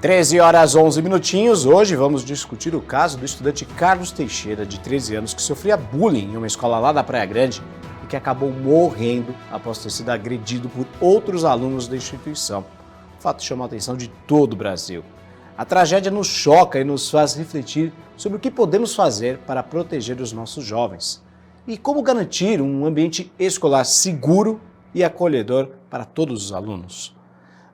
13 horas 11 minutinhos. Hoje vamos discutir o caso do estudante Carlos Teixeira, de 13 anos, que sofria bullying em uma escola lá da Praia Grande e que acabou morrendo após ter sido agredido por outros alunos da instituição. O fato chamou a atenção de todo o Brasil. A tragédia nos choca e nos faz refletir sobre o que podemos fazer para proteger os nossos jovens e como garantir um ambiente escolar seguro e acolhedor para todos os alunos.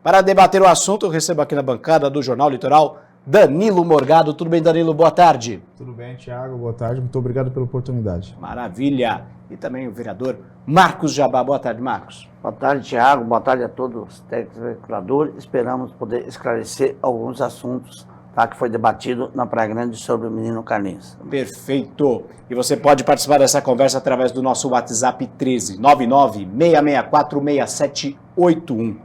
Para debater o assunto, eu recebo aqui na bancada do Jornal Litoral, Danilo Morgado. Tudo bem, Danilo? Boa tarde. Tudo bem, Thiago. Boa tarde. Muito obrigado pela oportunidade. Maravilha. E também o vereador Marcos Jabá. Boa tarde, Marcos. Boa tarde, Thiago. Boa tarde a todos os telespectadores. Esperamos poder esclarecer alguns assuntos que foi debatido na Praia Grande sobre o menino Carlinhos. Perfeito. E você pode participar dessa conversa através do nosso WhatsApp 13 99 664 6781.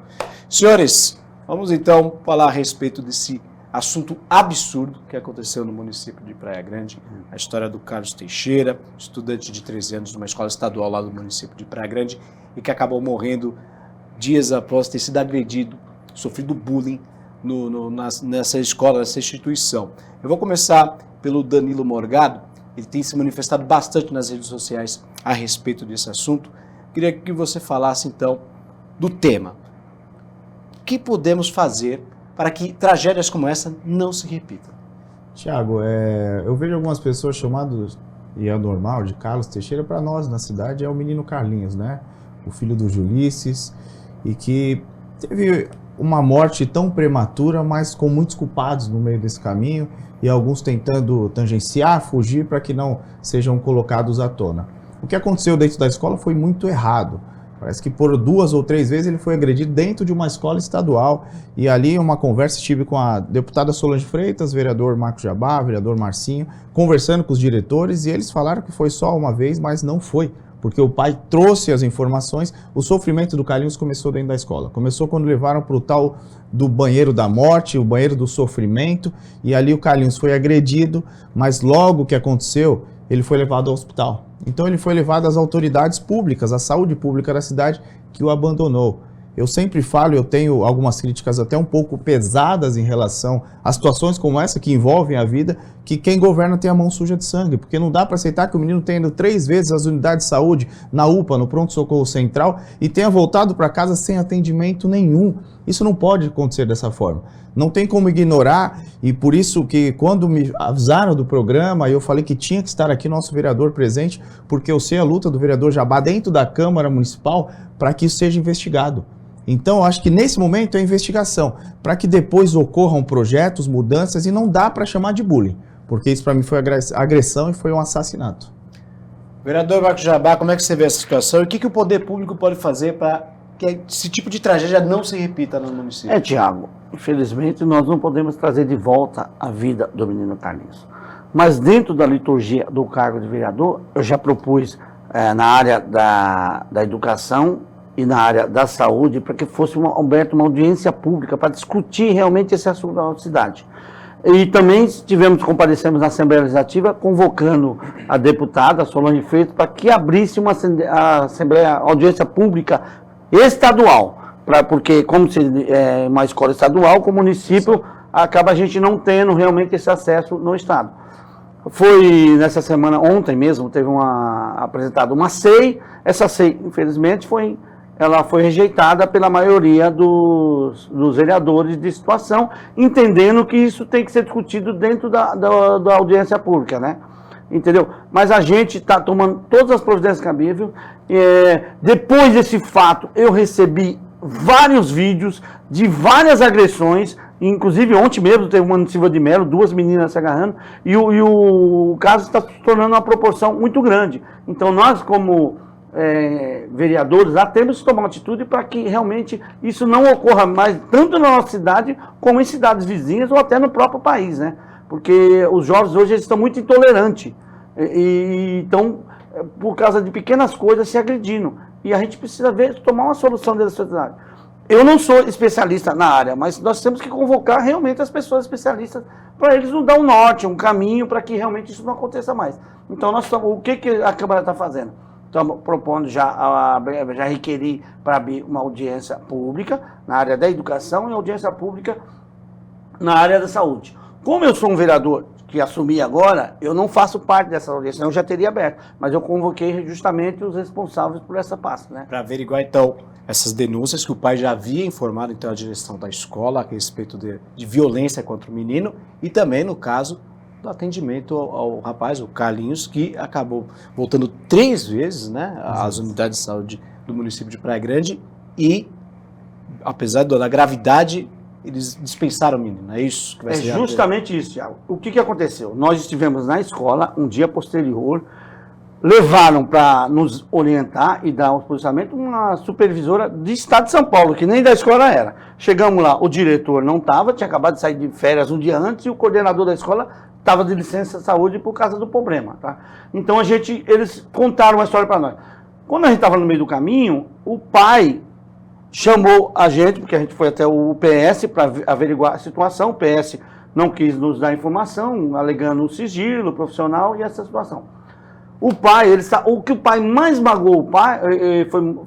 Senhores, vamos então falar a respeito desse assunto absurdo que aconteceu no município de Praia Grande, a história do Carlos Teixeira, estudante de 13 anos de uma escola estadual lá do município de Praia Grande e que acabou morrendo dias após ter sido agredido, sofrido bullying nessa escola, nessa instituição. Eu vou começar pelo Danilo Morgado. Ele tem se manifestado bastante nas redes sociais a respeito desse assunto. Queria que você falasse então do tema. O que podemos fazer para que tragédias como essa não se repitam? Tiago, eu vejo algumas pessoas chamadas, e é normal, de Carlos Teixeira. Para nós na cidade é o menino Carlinhos, né? O filho do Ulisses, e que teve uma morte tão prematura, mas com muitos culpados no meio desse caminho, e alguns tentando tangenciar, fugir para que não sejam colocados à tona. O que aconteceu dentro da escola foi muito errado. Parece que por 2 ou 3 vezes ele foi agredido dentro de uma escola estadual. E ali uma conversa tive com a deputada Solange Freitas, vereador Marcos Jabá, vereador Marcinho, conversando com os diretores, e eles falaram que foi só uma vez, mas não foi. Porque o pai trouxe as informações. O sofrimento do Carlinhos começou dentro da escola. Começou quando levaram para o tal do banheiro da morte, o banheiro do sofrimento, e ali o Carlinhos foi agredido, mas logo que aconteceu, ele foi levado ao hospital. Então ele foi levado às autoridades públicas, à saúde pública da cidade, que o abandonou. Eu sempre falo, eu tenho algumas críticas até um pouco pesadas em relação a situações como essa que envolvem a vida, que quem governa tem a mão suja de sangue, porque não dá para aceitar que o menino tenha ido 3 vezes às unidades de saúde, na UPA, no pronto-socorro central, e tenha voltado para casa sem atendimento nenhum. Isso não pode acontecer dessa forma. Não tem como ignorar, e por isso que quando me avisaram do programa, eu falei que tinha que estar aqui nosso vereador presente, porque eu sei a luta do vereador Jabá dentro da Câmara Municipal para que isso seja investigado. Então, eu acho que nesse momento é investigação, para que depois ocorram projetos, mudanças, e não dá para chamar de bullying, porque isso para mim foi agressão e foi um assassinato. Vereador Marcos Jabá, como é que você vê essa situação e o que o poder público pode fazer para que esse tipo de tragédia não se repita no município? Thiago, infelizmente nós não podemos trazer de volta a vida do menino Carlinhos. Mas dentro da liturgia do cargo de vereador, eu já propus na área da educação e na área da saúde, para que fosse uma audiência pública para discutir realmente esse assunto da nossa cidade. E também comparecemos na Assembleia Legislativa, convocando a deputada Solange Freitas para que abrisse uma audiência pública estadual, porque como se é uma escola estadual, como município, acaba a gente não tendo realmente esse acesso no estado. Foi nessa semana, ontem mesmo, teve apresentada uma SEI. Essa SEI, infelizmente, ela foi rejeitada pela maioria dos vereadores de situação, entendendo que isso tem que ser discutido dentro da audiência pública, né? Entendeu? Mas a gente está tomando todas as providências cabíveis. Depois desse fato, eu recebi vários vídeos de várias agressões, inclusive ontem mesmo teve uma no Silva de Melo, 2 meninas se agarrando, e o caso está se tornando uma proporção muito grande. Então nós, como vereadores, lá temos que tomar uma atitude para que realmente isso não ocorra mais, tanto na nossa cidade, como em cidades vizinhas ou até no próprio país, né? Porque os jovens hoje eles estão muito intolerantes e estão, por causa de pequenas coisas, se agredindo. E a gente precisa tomar uma solução dessa sociedade. Eu não sou especialista na área, mas nós temos que convocar realmente as pessoas especialistas para eles nos dar um norte, um caminho para que realmente isso não aconteça mais. Então, o que a Câmara está fazendo? Estamos propondo já requerir para abrir uma audiência pública na área da educação e audiência pública na área da saúde. Como eu sou um vereador que assumi agora, eu não faço parte dessa audiência, senão eu já teria aberto. Mas eu convoquei justamente os responsáveis por essa pasta, né? Para averiguar, então, essas denúncias que o pai já havia informado, então, a direção da escola a respeito de violência contra o menino e também, no caso, do atendimento ao rapaz, o Carlinhos, que acabou voltando 3 vezes, né, às unidades de saúde do município de Praia Grande e, apesar da gravidade, eles dispensaram o menino, é isso que vai ser? É justamente isso, Thiago. O que aconteceu? Nós estivemos na escola, um dia posterior, levaram para nos orientar e dar um posicionamento uma supervisora do estado de São Paulo, que nem da escola era. Chegamos lá, o diretor não estava, tinha acabado de sair de férias um dia antes, e o coordenador da escola estava de licença de saúde por causa do problema, tá? Então eles contaram uma história para nós. Quando a gente estava no meio do caminho, o pai chamou a gente, porque a gente foi até o PS para averiguar a situação. O PS não quis nos dar informação, alegando o sigilo profissional e essa situação. O pai, o que o pai mais magoou, o pai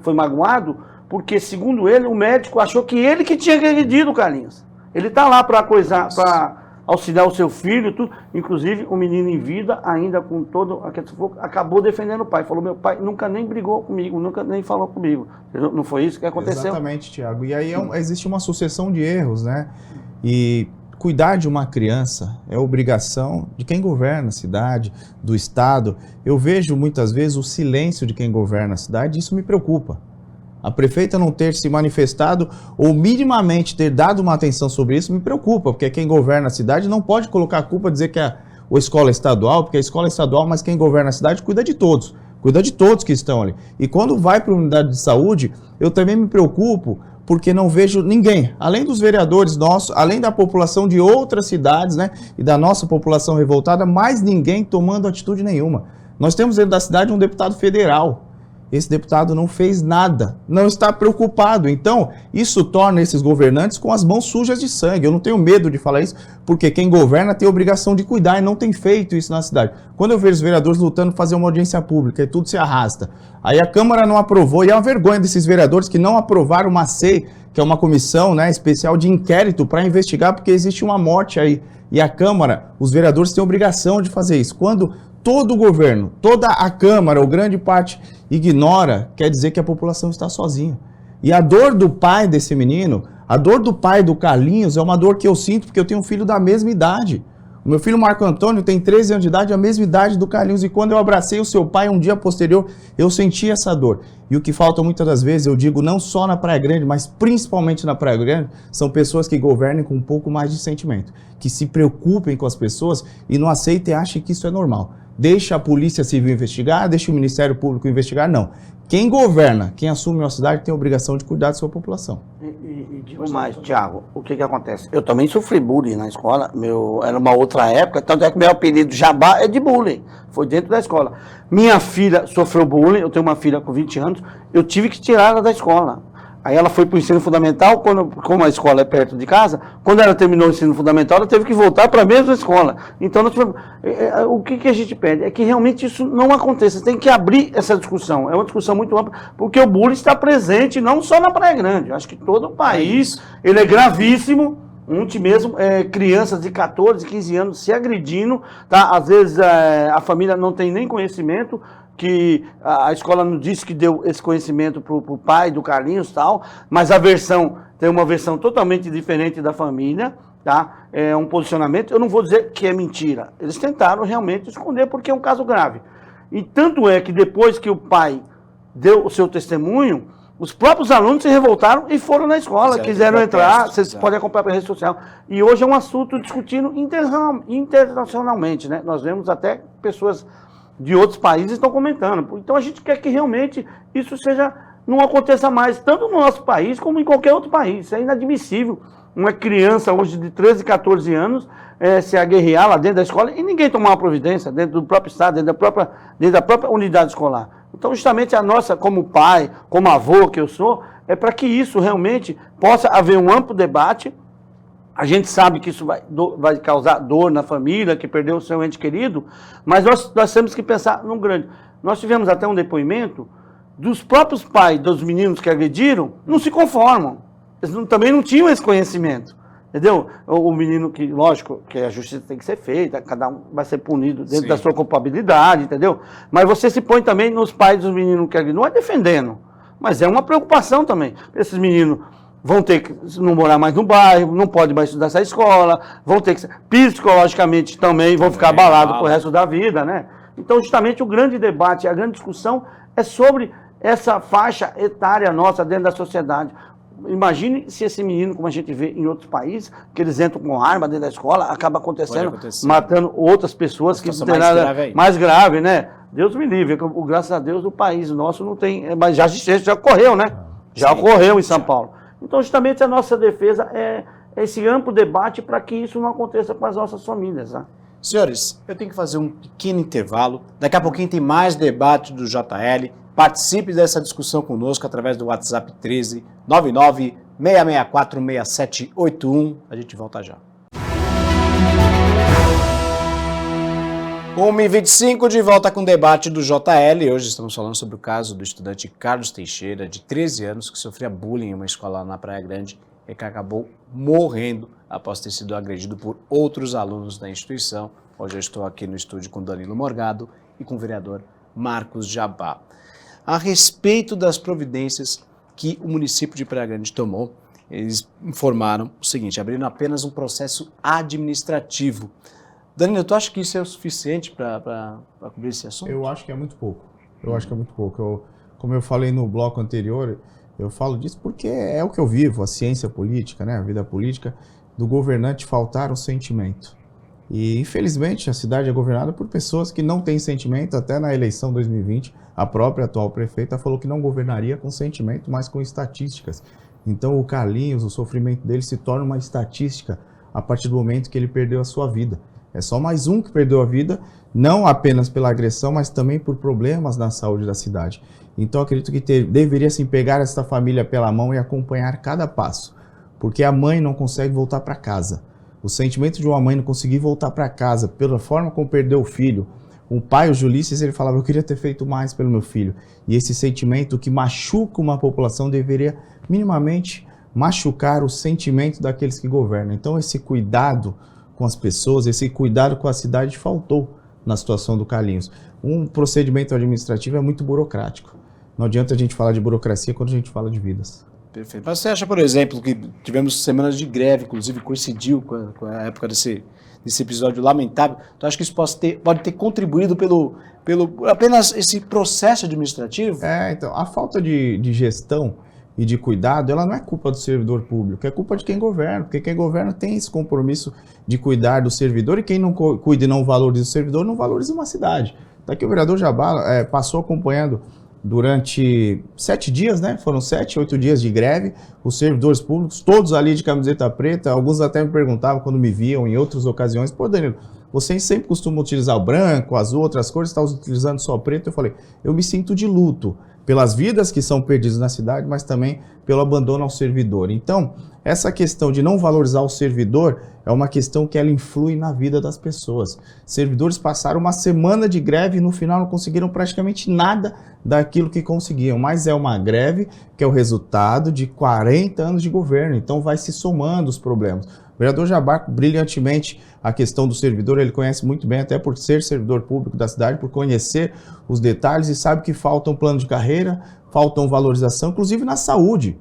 foi magoado, porque, segundo ele, o médico achou que ele que tinha agredido o Carlinhos. Ele está lá para auxiliar o seu filho, tudo. Inclusive, o menino em vida, ainda com todo aquele sufoco, acabou defendendo o pai. Falou, meu pai nunca nem brigou comigo, nunca nem falou comigo. Não foi isso que aconteceu? Exatamente, Thiago. E aí existe uma sucessão de erros, né? E cuidar de uma criança é obrigação de quem governa a cidade, do Estado. Eu vejo muitas vezes o silêncio de quem governa a cidade e isso me preocupa. A prefeita não ter se manifestado ou minimamente ter dado uma atenção sobre isso me preocupa, porque quem governa a cidade não pode colocar a culpa, dizer que a escola é estadual, porque a escola é estadual, mas quem governa a cidade cuida de todos que estão ali. E quando vai para a unidade de saúde, eu também me preocupo, porque não vejo ninguém, além dos vereadores nossos, além da população de outras cidades, né, e da nossa população revoltada, mais ninguém tomando atitude nenhuma. Nós temos dentro da cidade um deputado federal. Esse deputado não fez nada, não está preocupado. Então, isso torna esses governantes com as mãos sujas de sangue. Eu não tenho medo de falar isso, porque quem governa tem a obrigação de cuidar e não tem feito isso na cidade. Quando eu vejo os vereadores lutando para fazer uma audiência pública e tudo se arrasta, aí a Câmara não aprovou, e é uma vergonha desses vereadores que não aprovaram uma CEI, que é uma comissão, né, especial de inquérito para investigar, porque existe uma morte aí. E a Câmara, os vereadores têm a obrigação de fazer isso. Quando todo o governo, toda a Câmara, ou grande parte, ignora, quer dizer que a população está sozinha. E a dor do pai desse menino, a dor do pai do Carlinhos, é uma dor que eu sinto porque eu tenho um filho da mesma idade. O meu filho Marco Antônio tem 13 anos de idade, a mesma idade do Carlinhos, e quando eu abracei o seu pai um dia posterior, eu senti essa dor. E o que falta muitas das vezes, eu digo, não só na Praia Grande, mas principalmente na Praia Grande, são pessoas que governem com um pouco mais de sentimento, que se preocupem com as pessoas e não aceitem e achem que isso é normal. Deixa a Polícia Civil investigar, deixa o Ministério Público investigar, não. Quem governa, quem assume uma cidade tem a obrigação de cuidar da sua população. E digo mais, Thiago, o que acontece? Eu também sofri bullying na escola, era uma outra época, tanto é que meu apelido Jabá é de bullying, foi dentro da escola. Minha filha sofreu bullying, eu tenho uma filha com 20 anos, eu tive que tirar ela da escola. Aí ela foi para o ensino fundamental, como a escola é perto de casa, quando ela terminou o ensino fundamental, ela teve que voltar para a mesma escola. Então, o que a gente pede? É que realmente isso não aconteça. Tem que abrir essa discussão. É uma discussão muito ampla, porque o bullying está presente não só na Praia Grande. Acho que todo o país, ele é gravíssimo. Ontem mesmo, crianças de 14, 15 anos se agredindo, tá? Às vezes a família não tem nem conhecimento, que a escola não disse que deu esse conhecimento para o pai do Carlinhos e tal, mas tem uma versão totalmente diferente da família, tá? É um posicionamento, eu não vou dizer que é mentira, eles tentaram realmente esconder porque é um caso grave. E tanto é que depois que o pai deu o seu testemunho, os próprios alunos se revoltaram e foram na escola, quiseram entrar, vocês podem acompanhar pela rede social. E hoje é um assunto discutido internacionalmente, né? Nós vemos até pessoas de outros países estão comentando. Então a gente quer que realmente isso não aconteça mais, tanto no nosso país como em qualquer outro país. Isso é inadmissível. Uma criança hoje de 13, 14 anos se aguerrear lá dentro da escola e ninguém tomar uma providência dentro do próprio estado, dentro da própria unidade escolar. Então justamente a nossa, como pai, como avô que eu sou, é para que isso realmente possa haver um amplo debate. A gente sabe que isso vai causar dor na família, que perdeu o seu ente querido, mas nós temos que pensar num grande. Nós tivemos até um depoimento dos próprios pais dos meninos que agrediram, não se conformam. Eles também não tinham esse conhecimento. entendeu? O menino que, lógico, que a justiça tem que ser feita, cada um vai ser punido dentro da sua culpabilidade, entendeu? Mas você se põe também nos pais dos meninos que não é defendendo, mas é uma preocupação também. Esses meninos vão ter que não morar mais no bairro, não pode mais estudar essa escola, vão ter que, psicologicamente também, vão ficar abalados pro resto da vida, né? Então, justamente, o grande debate, a grande discussão é sobre essa faixa etária nossa dentro da sociedade. Imagine se esse menino, como a gente vê em outros países, que eles entram com arma dentro da escola, acaba acontecendo, matando outras pessoas que não tem nada mais grave, né? Deus me livre, graças a Deus o país nosso não tem, mas já ocorreu, né? Já ocorreu em São Paulo. Então, justamente, a nossa defesa é esse amplo debate para que isso não aconteça com as nossas famílias, né? Senhores, eu tenho que fazer um pequeno intervalo. Daqui a pouquinho tem mais debate do JL. Participe dessa discussão conosco através do WhatsApp 13 99 664 6781. A gente volta já. 1h25 de volta com o debate do JL. Hoje estamos falando sobre o caso do estudante Carlos Teixeira, de 13 anos, que sofria bullying em uma escola lá na Praia Grande e que acabou morrendo após ter sido agredido por outros alunos da instituição. Hoje eu estou aqui no estúdio com Danilo Morgado e com o vereador Marcos Jabá. A respeito das providências que o município de Praia Grande tomou, eles informaram o seguinte: abriram apenas um processo administrativo. Danilo, tu acha que isso é o suficiente para cobrir esse assunto? Eu acho que é muito pouco. Como eu falei no bloco anterior, eu falo disso porque é o que eu vivo, a ciência política, né, a vida política, do governante faltar o sentimento. E, infelizmente, a cidade é governada por pessoas que não têm sentimento. Até na eleição 2020, a própria atual prefeita falou que não governaria com sentimento, mas com estatísticas. Então, o Carlinhos, o sofrimento dele se torna uma estatística a partir do momento que ele perdeu a sua vida. É só mais um que perdeu a vida, não apenas pela agressão, mas também por problemas na saúde da cidade. Então, acredito que deveria sim pegar essa família pela mão e acompanhar cada passo, porque a mãe não consegue voltar para casa. O sentimento de uma mãe não conseguir voltar para casa, pela forma como perdeu o filho. O pai, o Ulisses, ele falava: eu queria ter feito mais pelo meu filho. E esse sentimento que machuca uma população deveria minimamente machucar o sentimento daqueles que governam. Então, esse cuidado com as pessoas, esse cuidado com a cidade faltou na situação do Carlinhos. Um procedimento administrativo é muito burocrático. Não adianta a gente falar de burocracia quando a gente fala de vidas. Perfeito. Mas você acha, por exemplo, que tivemos semanas de greve, inclusive coincidiu com a época desse episódio lamentável, tu acha que isso pode ter contribuído pelo apenas esse processo administrativo? Então, a falta de gestão e de cuidado, ela não é culpa do servidor público, é culpa de quem governa, porque quem governa tem esse compromisso de cuidar do servidor, e quem não cuida e não valoriza o servidor, não valoriza uma cidade. Daqui o vereador Jabá passou acompanhando durante 7 dias, né? Foram 7, 8 dias de greve, os servidores públicos, todos ali de camiseta preta. Alguns até me perguntavam quando me viam em outras ocasiões: pô, Danilo, vocês sempre costumam utilizar o branco, azul, outras cores, está utilizando só preto? Eu falei: eu me sinto de luto pelas vidas que são perdidas na cidade, mas também pelo abandono ao servidor. Então, essa questão de não valorizar o servidor é uma questão que ela influi na vida das pessoas. Servidores passaram uma semana de greve e no final não conseguiram praticamente nada daquilo que conseguiam, mas é uma greve que é o resultado de 40 anos de governo, então vai se somando os problemas. O vereador Jabá, brilhantemente, a questão do servidor, ele conhece muito bem, até por ser servidor público da cidade, por conhecer os detalhes, e sabe que falta um plano de carreira, faltam valorização, inclusive na saúde.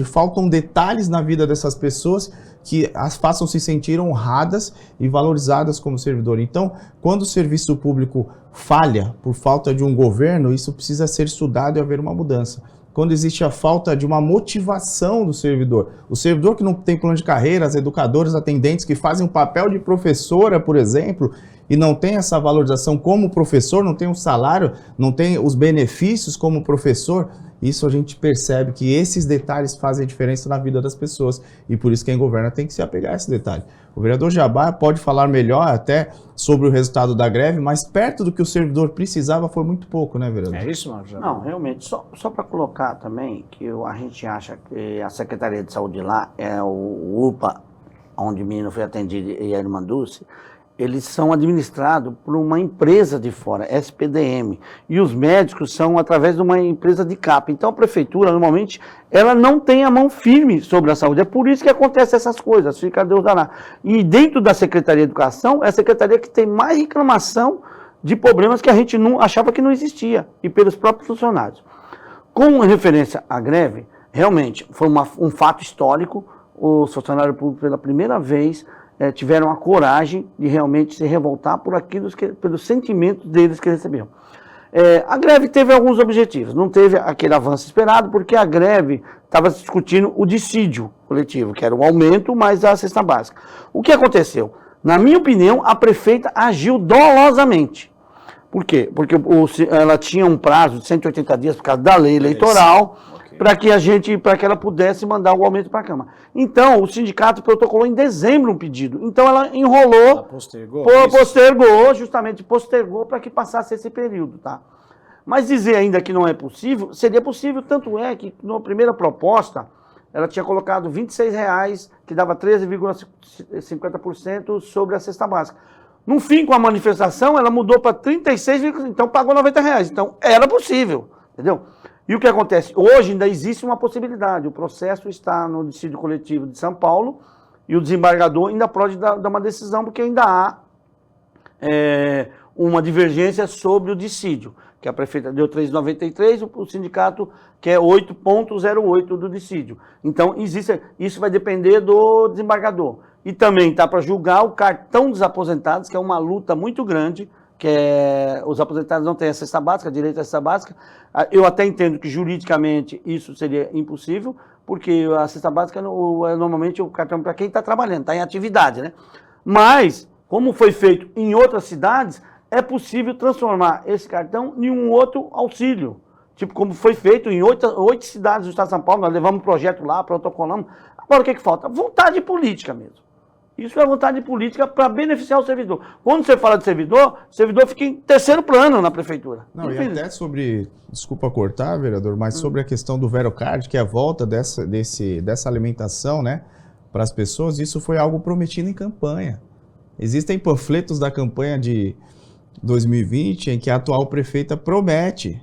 Faltam detalhes na vida dessas pessoas que as façam se sentir honradas e valorizadas como servidor. Então, quando o serviço público falha por falta de um governo, isso precisa ser estudado e haver uma mudança. Quando existe a falta de uma motivação do servidor, o servidor que não tem plano de carreira, as educadoras, atendentes que fazem um papel de professora, por exemplo, e não tem essa valorização como professor, não tem um salário, não tem os benefícios como professor, isso a gente percebe que esses detalhes fazem diferença na vida das pessoas, e por isso quem governa tem que se apegar a esse detalhe. O vereador Jabá pode falar melhor até sobre o resultado da greve, mas perto do que o servidor precisava foi muito pouco, né, vereador? É isso, Marcos? Não, realmente, só para colocar também que a gente acha que a Secretaria de Saúde lá é o UPA, onde o menino foi atendido, e a irmã Dulce, eles são administrados por uma empresa de fora, SPDM, e os médicos são através de uma empresa de capa. Então a prefeitura, normalmente, ela não tem a mão firme sobre a saúde. É por isso que acontecem essas coisas, fica Deus dará. E dentro da Secretaria de Educação, é a secretaria que tem mais reclamação de problemas que a gente não achava que não existia, e pelos próprios funcionários. Com referência à greve, realmente, foi um fato histórico. Os funcionários públicos, pela primeira vez, tiveram a coragem de realmente se revoltar por pelos sentimentos deles que recebiam. A greve teve alguns objetivos, não teve aquele avanço esperado, porque a greve estava discutindo o dissídio coletivo, que era o aumento mais a cesta básica. O que aconteceu? Na minha opinião, a prefeita agiu dolosamente. Por quê? Porque ela tinha um prazo de 180 dias por causa da lei eleitoral, para que ela pudesse mandar o aumento para a Câmara. Então, o sindicato protocolou em dezembro um pedido. Então, ela enrolou, ela postergou para que passasse esse período, tá? Mas dizer ainda que não é possível, seria possível, tanto é que na primeira proposta, ela tinha colocado R$ 26,00, que dava 13,50% sobre a cesta básica. No fim, com a manifestação, ela mudou para 36,50, então pagou R$ 90,00. Então, era possível, entendeu? E o que acontece? Hoje ainda existe uma possibilidade. O processo está no dissídio coletivo de São Paulo e o desembargador ainda pode dar uma decisão, porque ainda há uma divergência sobre o dissídio, que a prefeita deu 3,93, o sindicato quer 8,08 do dissídio. Então, isso vai depender do desembargador. E também está para julgar o cartão dos aposentados, que é uma luta muito grande, os aposentados não têm a cesta básica, direito à cesta básica. Eu até entendo que juridicamente isso seria impossível, porque a cesta básica é normalmente o cartão para quem está trabalhando, está em atividade, né? Mas, como foi feito em outras cidades, é possível transformar esse cartão em um outro auxílio. Tipo, como foi feito em 8 cidades do estado de São Paulo, nós levamos um projeto lá, protocolamos. Agora, o que falta? Vontade política mesmo. Isso é vontade política para beneficiar o servidor. Quando você fala de servidor, o servidor fica em terceiro plano na prefeitura. Não, e até sobre, desculpa cortar, vereador, mas sobre a questão do VeroCard, que é a volta dessa alimentação, né, para as pessoas, isso foi algo prometido em campanha. Existem panfletos da campanha de 2020 em que a atual prefeita promete.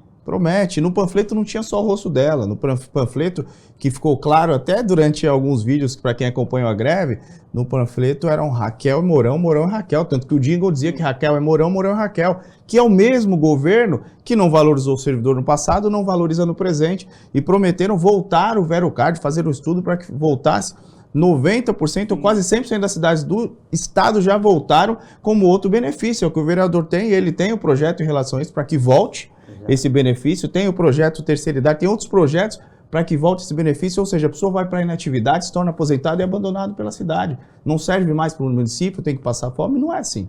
No panfleto não tinha só o rosto dela, no panfleto, que ficou claro até durante alguns vídeos, para quem acompanhou a greve, no panfleto eram Raquel e Mourão, Mourão e Raquel, tanto que o jingle dizia que Raquel é Mourão, Mourão e Raquel, que é o mesmo governo que não valorizou o servidor no passado, não valoriza no presente, e prometeram voltar o VeroCard, fazer um estudo para que voltasse 90% ou quase 100% das cidades do estado já voltaram como outro benefício, é o que o vereador tem, e ele tem o projeto em relação a isso para que volte esse benefício, tem o projeto Terceira Idade, tem outros projetos para que volte esse benefício, ou seja, a pessoa vai para a inatividade, se torna aposentado e abandonado pela cidade. Não serve mais para o município, tem que passar fome, não é assim.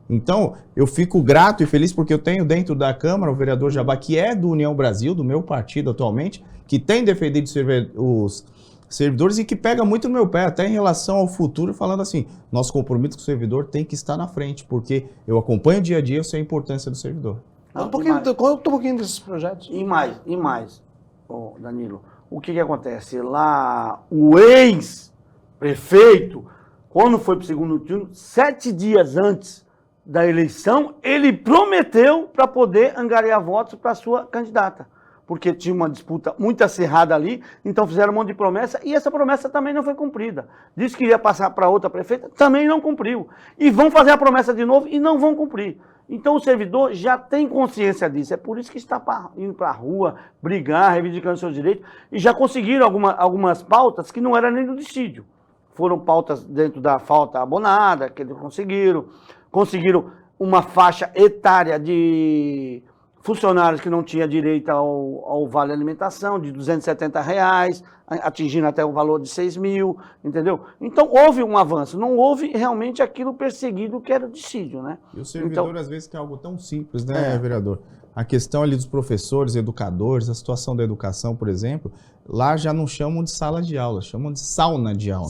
Então, eu fico grato e feliz porque eu tenho dentro da Câmara o vereador Jabá, que é do União Brasil, do meu partido atualmente, que tem defendido os servidores e que pega muito no meu pé, até em relação ao futuro, falando assim, nosso compromisso com o servidor tem que estar na frente, porque eu acompanho dia a dia, eu sei a importância do servidor. Conta um pouquinho desses projetos. E mais, Danilo, o que acontece? Lá, o ex-prefeito, quando foi para o segundo turno, 7 dias antes da eleição, ele prometeu para poder angariar votos para a sua candidata. Porque tinha uma disputa muito acirrada ali, então fizeram um monte de promessa, e essa promessa também não foi cumprida. Disse que ia passar para outra prefeita, também não cumpriu. E vão fazer a promessa de novo e não vão cumprir. Então o servidor já tem consciência disso, é por isso que está indo para a rua, brigar, reivindicando seus direitos, e já conseguiram algumas pautas que não eram nem do dissídio. Foram pautas dentro da falta abonada, que eles conseguiram uma faixa etária de funcionários que não tinham direito ao vale alimentação, de R$270, atingindo até o valor de 6 mil, entendeu? Então houve um avanço, não houve realmente aquilo perseguido que era o dissídio, né? E o servidor, às vezes, que é algo tão simples, né, vereador? A questão ali dos professores, educadores, a situação da educação, por exemplo, lá já não chamam de sala de aula, chamam de sauna de aula.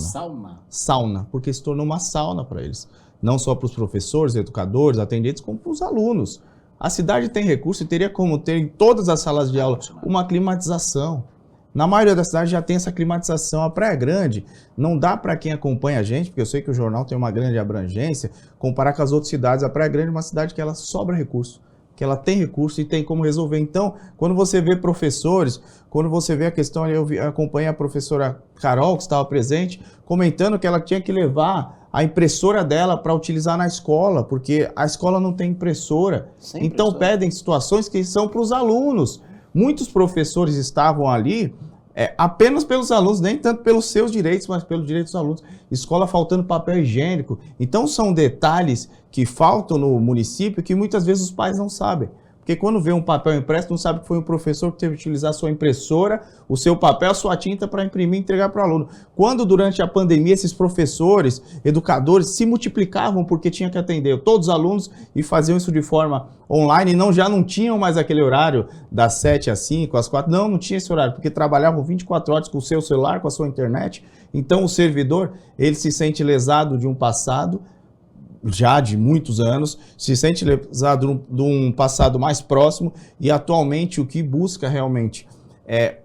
Sauna, porque se tornou uma sauna para eles. Não só para os professores, educadores, atendentes, como para os alunos. A cidade tem recurso e teria como ter em todas as salas de aula uma climatização. Na maioria das cidades já tem essa climatização. A Praia Grande não dá para quem acompanha a gente, porque eu sei que o jornal tem uma grande abrangência, comparar com as outras cidades. A Praia Grande é uma cidade que ela sobra recurso, que ela tem recurso e tem como resolver. Então, quando você vê professores, quando você vê a questão, eu acompanhei a professora Carol, que estava presente, comentando que ela tinha que levar a impressora dela para utilizar na escola, porque a escola não tem impressora. Sem então, impressora. pedem situações que são para os alunos. Muitos professores estavam ali apenas pelos alunos, nem tanto pelos seus direitos, mas pelos direitos dos alunos. Escola faltando papel higiênico. Então são detalhes que faltam no município que muitas vezes os pais não sabem. Porque quando vê um papel impresso, não sabe que foi um professor que teve que utilizar a sua impressora, o seu papel, a sua tinta para imprimir e entregar para o aluno. Quando durante a pandemia esses professores, educadores se multiplicavam porque tinha que atender todos os alunos e faziam isso de forma online, e já não tinham mais aquele horário das 7 às 5, às 4, não tinha esse horário, porque trabalhavam 24 horas com o seu celular, com a sua internet. Então o servidor, ele se sente lesado de um passado, já de muitos anos, se sente lesado de um passado mais próximo, e atualmente o que busca realmente é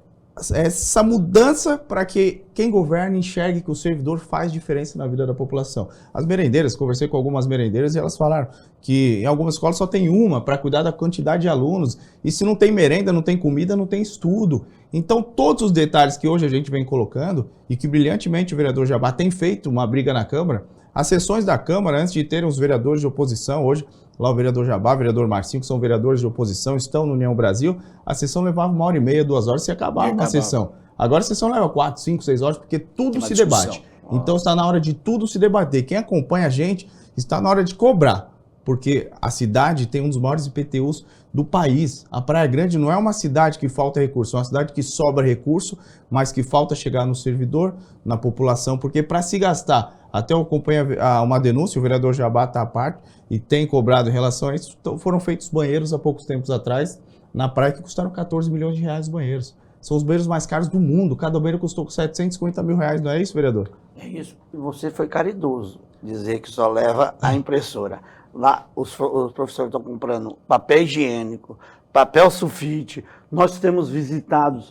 essa mudança para que quem governa enxergue que o servidor faz diferença na vida da população. As merendeiras, conversei com algumas merendeiras e elas falaram que em algumas escolas só tem uma para cuidar da quantidade de alunos, e se não tem merenda, não tem comida, não tem estudo. Então todos os detalhes que hoje a gente vem colocando, e que brilhantemente o vereador Jabá tem feito uma briga na Câmara, as sessões da Câmara, antes de terem os vereadores de oposição, hoje, lá o vereador Jabá, o vereador Marcinho, que são vereadores de oposição, estão no União Brasil, a sessão levava 1h30, 2 horas, se acabava uma sessão. Agora a sessão leva 4, 5, 6 horas, porque tudo se debate. Então está na hora de tudo se debater. Quem acompanha a gente, está na hora de cobrar, porque a cidade tem um dos maiores IPTUs do país. A Praia Grande não é uma cidade que falta recurso, é uma cidade que sobra recurso, mas que falta chegar no servidor, na população, porque para se gastar, até eu acompanho uma denúncia, o vereador Jabá está à parte e tem cobrado em relação a isso. Então, foram feitos banheiros há poucos tempos atrás na praia que custaram 14 milhões de reais os banheiros. São os banheiros mais caros do mundo, cada banheiro custou 750 mil reais, não é isso, vereador? É isso. E você foi caridoso dizer que só leva a impressora. Lá os professores estão comprando papel higiênico, papel sulfite. Nós temos visitado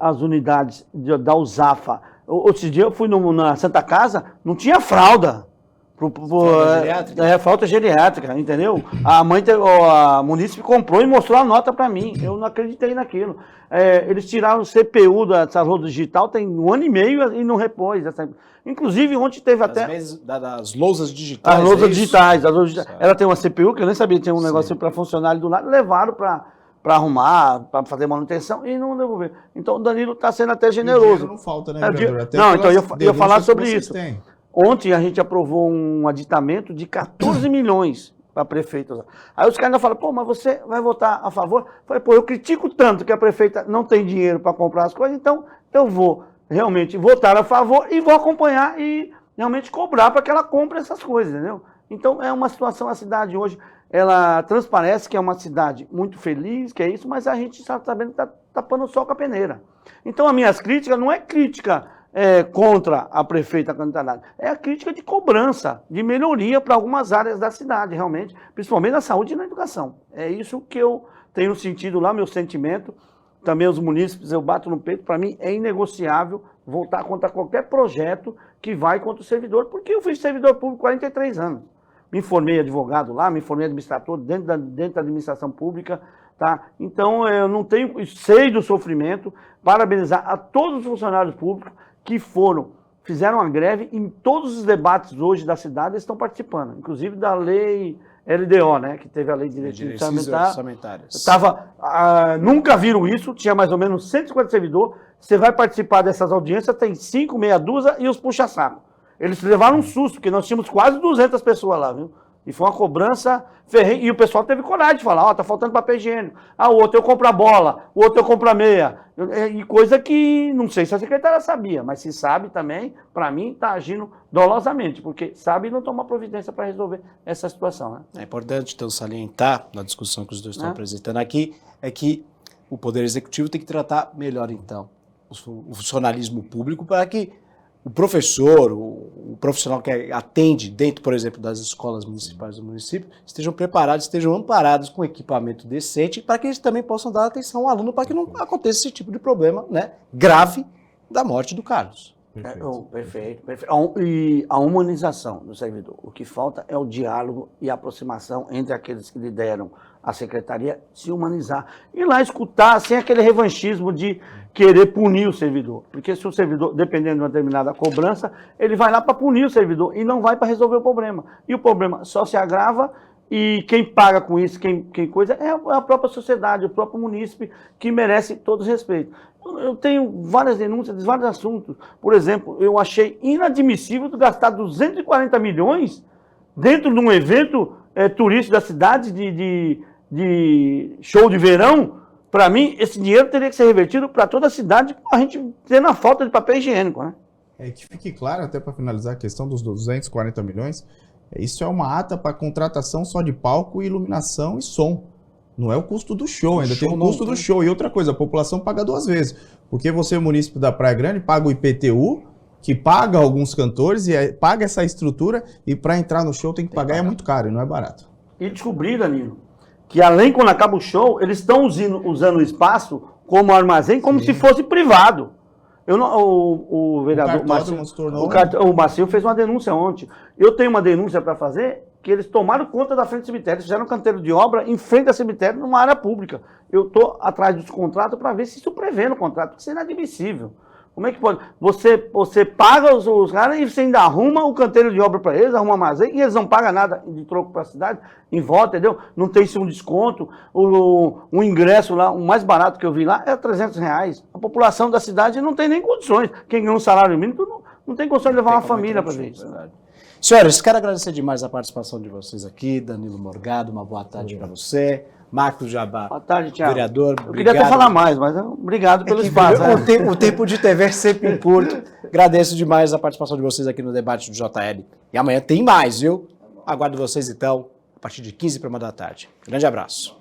as unidades da USAFA. Outro dia eu fui na Santa Casa, não tinha fralda. Fralda geriátrica, entendeu? A munícipe comprou e mostrou a nota para mim. Eu não acreditei naquilo. Eles tiraram o CPU dessa lousa digital tem 1 ano e meio e não repôs. Inclusive, ontem teve até... Das lousas digitais. As lousas digitais. Ela tem uma CPU, que eu nem sabia, tem um negócio para funcionar ali do lado, levaram para arrumar, para fazer manutenção e não devolver. Então o Danilo está sendo até generoso. Não falta, né, vereador? Não, então eu ia falar sobre isso. Ontem a gente aprovou um aditamento de 14 milhões para prefeitos. Aí os caras ainda falam, pô, mas você vai votar a favor? Eu falei, pô, eu critico tanto que a prefeita não tem dinheiro para comprar as coisas, então eu vou realmente votar a favor e vou acompanhar e realmente cobrar para que ela compre essas coisas, entendeu? Então é uma situação, a cidade hoje, ela transparece que é uma cidade muito feliz, que é isso, mas a gente está sabendo que está tapando o sol com a peneira. Então as minhas críticas não é crítica contra a prefeita candidatada, é a crítica de cobrança, de melhoria para algumas áreas da cidade, realmente, principalmente na saúde e na educação. É isso que eu tenho sentido lá, meu sentimento. Também os munícipes, eu bato no peito, para mim é inegociável voltar contra qualquer projeto que vai contra o servidor, porque eu fui servidor público 43 anos. Me formei advogado lá, me formei administrador dentro da administração pública, tá? Então eu não tenho, sei do sofrimento, parabenizar a todos os funcionários públicos que fizeram a greve em todos os debates hoje da cidade, eles estão participando, inclusive da lei LDO, né, que teve a lei de diretrizes orçamentárias. Nunca viram isso, tinha mais ou menos 150 servidores, você vai participar dessas audiências, tem 5, meia dúzia e os puxa-saco. Eles levaram um susto, porque nós tínhamos quase 200 pessoas lá, viu? E foi uma cobrança ferrenha. E o pessoal teve coragem de falar, tá faltando papel higiênico. O outro eu compro a bola, o outro eu compro a meia. E coisa que, não sei se a secretária sabia, mas se sabe também, para mim, tá agindo dolosamente, porque sabe não tomar providência para resolver essa situação, né? É importante, então, salientar, na discussão que os dois estão apresentando aqui, é que o Poder Executivo tem que tratar melhor, então, o funcionalismo público para que o professor, o profissional que atende dentro, por exemplo, das escolas municipais do município, estejam preparados, estejam amparados com equipamento decente, para que eles também possam dar atenção ao aluno, para que não aconteça esse tipo de problema, né, grave da morte do Carlos. Perfeito. E a humanização do servidor. O que falta é o diálogo e a aproximação entre aqueles que lideram a secretaria, se humanizar. E lá escutar, sem aquele revanchismo de querer punir o servidor. Porque se o servidor, dependendo de uma determinada cobrança, ele vai lá para punir o servidor e não vai para resolver o problema. E o problema só se agrava e quem paga com isso, quem coisa, é a própria sociedade, o próprio munícipe, que merece todo respeito. Eu tenho várias denúncias de vários assuntos. Por exemplo, eu achei inadmissível gastar 240 milhões dentro de um evento turístico da cidade de show de verão. Para mim, esse dinheiro teria que ser revertido para toda a cidade, a gente tendo a falta de papel higiênico, né? Que fique claro, até para finalizar a questão dos 240 milhões, isso é uma ata para contratação só de palco, iluminação e som. Não é o custo do show, ainda tem o custo do show. E outra coisa, a população paga 2 vezes. Porque você, município da Praia Grande, paga o IPTU, que paga alguns cantores, e paga essa estrutura, e para entrar no show tem que pagar, e é muito caro, e não é barato. E descobri, Danilo, que além quando acaba o show, eles estão usando o espaço como armazém, como se fosse privado. O vereador o Marcinho fez uma denúncia ontem. Eu tenho uma denúncia para fazer, que eles tomaram conta da frente do cemitério, fizeram um canteiro de obra em frente ao cemitério, numa área pública. Eu estou atrás dos contratos para ver se isso prevê no contrato, porque isso é inadmissível. Como é que pode? Você paga os caras e você ainda arruma o canteiro de obra para eles, arruma armazém, e eles não pagam nada de troco para a cidade, em volta, entendeu? Não tem um desconto. O ingresso lá, o mais barato que eu vi lá, é R$300. A população da cidade não tem nem condições. Quem ganha um salário mínimo não tem condições de levar uma família para ver isso. Senhores, quero agradecer demais a participação de vocês aqui. Danilo Morgado, uma boa tarde para você. Marcos Jabá, boa tarde, Thiago. Vereador, eu queria até falar mais, mas obrigado pelo espaço. O tempo de TV é sempre curto. Agradeço demais a participação de vocês aqui no debate do JL. E amanhã tem mais, viu? Aguardo vocês, então, a partir de 15 para 1 da tarde. Grande abraço.